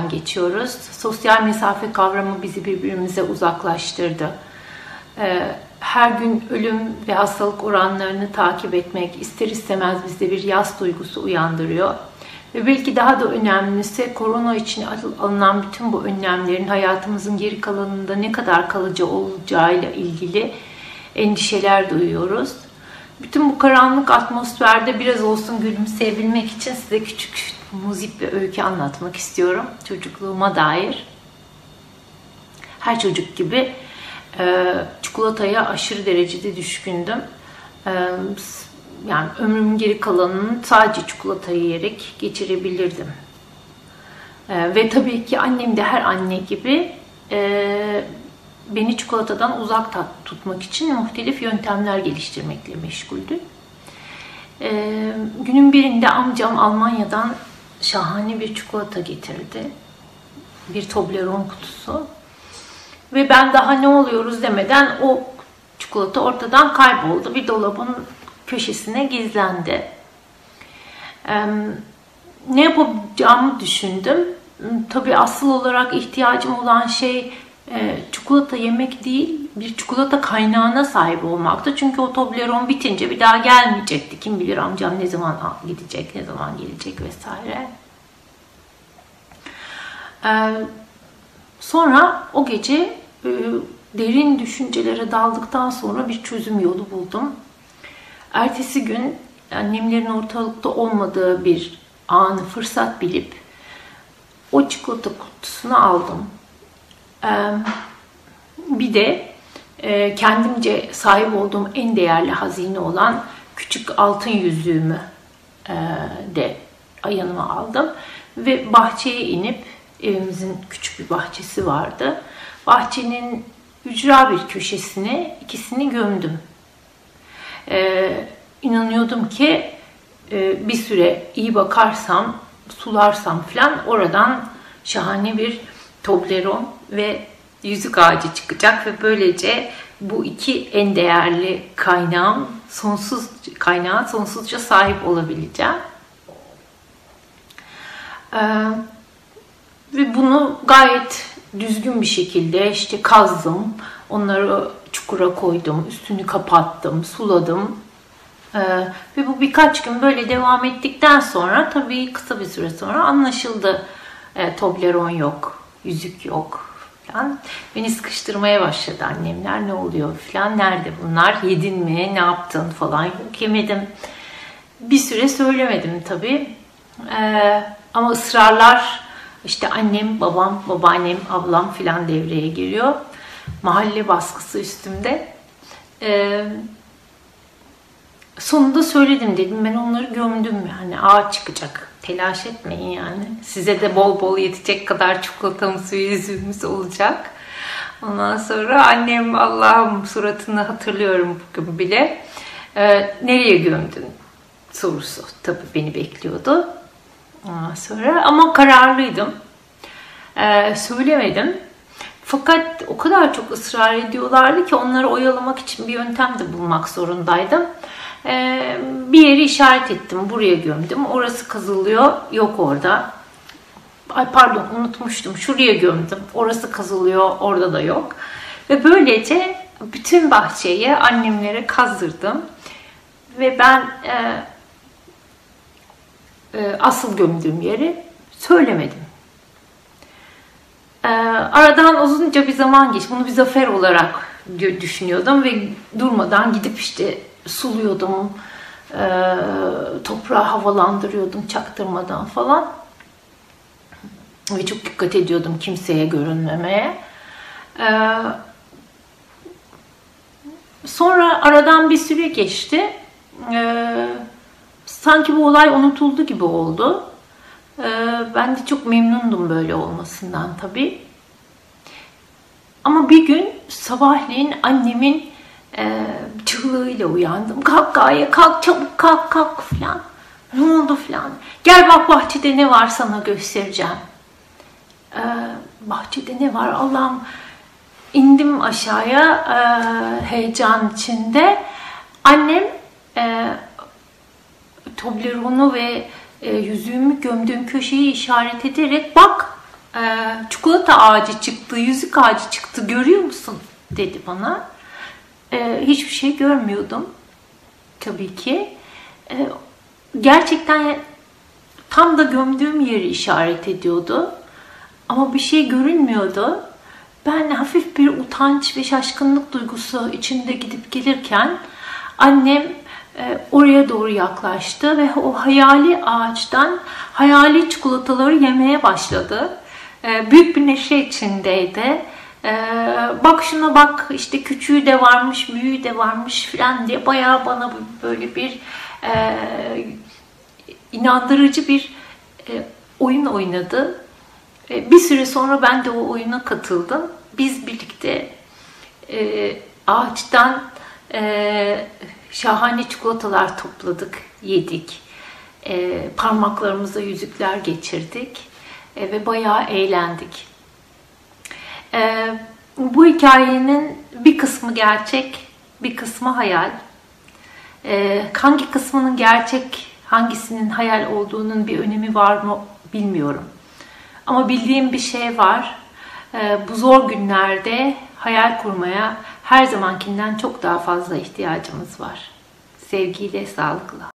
dönemden geçiyoruz. Sosyal mesafe kavramı bizi birbirimize uzaklaştırdı. Her gün ölüm ve hastalık oranlarını takip etmek ister istemez bizde bir yas duygusu uyandırıyor. Ve belki daha da önemlisi korona için alınan bütün bu önlemlerin hayatımızın geri kalanında ne kadar kalıcı olacağıyla ilgili endişeler duyuyoruz. Bütün bu karanlık atmosferde biraz olsun gülümseyebilmek için size küçük müzik ve öykü anlatmak istiyorum. Çocukluğuma dair. Her çocuk gibi çikolataya aşırı derecede düşkündüm. Yani ömrümün geri kalanını sadece çikolata yiyerek geçirebilirdim. Ve tabii ki annem de her anne gibi beni çikolatadan uzak tutmak için muhtelif yöntemler geliştirmekle meşguldü. Günün birinde amcam Almanya'dan şahane bir çikolata getirdi. Bir Toblerone kutusu. Ve ben daha ne oluyoruz demeden o çikolata ortadan kayboldu. Bir dolabın köşesine gizlendi. Ne yapacağımı düşündüm. Tabii asıl olarak ihtiyacım olan şey çikolata yemek değil, bir çikolata kaynağına sahip olmaktı. Çünkü o Toblerone bitince bir daha gelmeyecekti. Kim bilir amcam ne zaman gidecek, ne zaman gelecek vesaire. Sonra o gece derin düşüncelere daldıktan sonra bir çözüm yolu buldum. Ertesi gün annemlerin ortalıkta olmadığı bir anı fırsat bilip o çikolata kutusunu aldım. Bir de kendimce sahip olduğum en değerli hazine olan küçük altın yüzüğümü de yanıma aldım. Ve bahçeye inip, evimizin küçük bir bahçesi vardı. Bahçenin ücra bir köşesine ikisini gömdüm. İnanıyordum ki bir süre iyi bakarsam, sularsam falan oradan şahane bir Toblerone ve yüzük ağacı çıkacak ve böylece bu iki en değerli kaynağa sonsuzca sahip olabileceğim. Ve bunu gayet düzgün bir şekilde işte kazdım, onları çukura koydum, üstünü kapattım, suladım. Ve bu birkaç gün böyle devam ettikten sonra tabii kısa bir süre sonra anlaşıldı. Toblerone yok, yüzük yok falan. Beni sıkıştırmaya başladı annemler. Ne oluyor falan, nerede bunlar, yedin mi, ne yaptın falan. Yok, yemedim. Bir süre söylemedim tabii. Ama ısrarlar, işte annem, babam, babaannem, ablam filan devreye giriyor. Mahalle baskısı üstümde. Sonunda söyledim, dedim ben onları gömdüm, yani ağaç çıkacak, telaş etmeyin yani. Size de bol bol yetecek kadar çikolatamız ve yüzüğümüz olacak. Ondan sonra annem, Allah'ım suratını hatırlıyorum bugün bile. Nereye gömdün sorusu tabii beni bekliyordu. Ondan sonra ama kararlıydım. Söylemedim. Fakat o kadar çok ısrar ediyorlardı ki onları oyalamak için bir yöntem de bulmak zorundaydım. Bir yeri işaret ettim. Buraya gömdüm. Orası kazılıyor. Yok orada. Ay pardon, unutmuştum. Şuraya gömdüm. Orası kazılıyor. Orada da yok. Ve böylece bütün bahçeyi annemlere kazdırdım. Ve ben asıl gömdüğüm yeri söylemedim. Aradan uzunca bir zaman geçti. Bunu bir zafer olarak düşünüyordum ve durmadan gidip işte suluyordum, toprağı havalandırıyordum çaktırmadan falan. Ve çok dikkat ediyordum kimseye görünmemeye. Sonra aradan bir süre geçti. Sanki bu olay unutuldu gibi oldu. Ben de çok memnundum böyle olmasından tabii. Ama bir gün sabahleyin annemin çığlığıyla uyandım. Kalk Gaye, kalk çabuk, kalk kalk falan. Ne oldu falan. Gel bak bahçede ne var sana göstereceğim. Bahçede ne var Allah'ım. İndim aşağıya heyecan içinde. Annem Toblerone'u ve yüzüğümü gömdüğüm köşeyi işaret ederek bak Çikolata ağacı çıktı, yüzük ağacı çıktı, görüyor musun?" dedi bana. Hiçbir şey görmüyordum tabii ki. Gerçekten tam da gömdüğüm yeri işaret ediyordu. Ama bir şey görünmüyordu. Ben hafif bir utanç ve şaşkınlık duygusu içinde gidip gelirken annem oraya doğru yaklaştı ve o hayali ağaçtan hayali çikolataları yemeye başladı. Büyük bir neşe içindeydi. "Bak şuna bak, işte küçüğü de varmış, büyüğü de varmış" falan diye bayağı bana böyle bir inandırıcı bir oyun oynadı. Bir süre sonra ben de o oyuna katıldım. Biz birlikte ağaçtan şahane çikolatalar topladık, yedik. Parmaklarımıza yüzükler geçirdik ve bayağı eğlendik. Bu hikayenin bir kısmı gerçek, bir kısmı hayal. Hangi kısmının gerçek, hangisinin hayal olduğunun bir önemi var mı bilmiyorum. Ama bildiğim bir şey var. Bu zor günlerde hayal kurmaya her zamankinden çok daha fazla ihtiyacımız var. Sevgiyle, sağlıkla.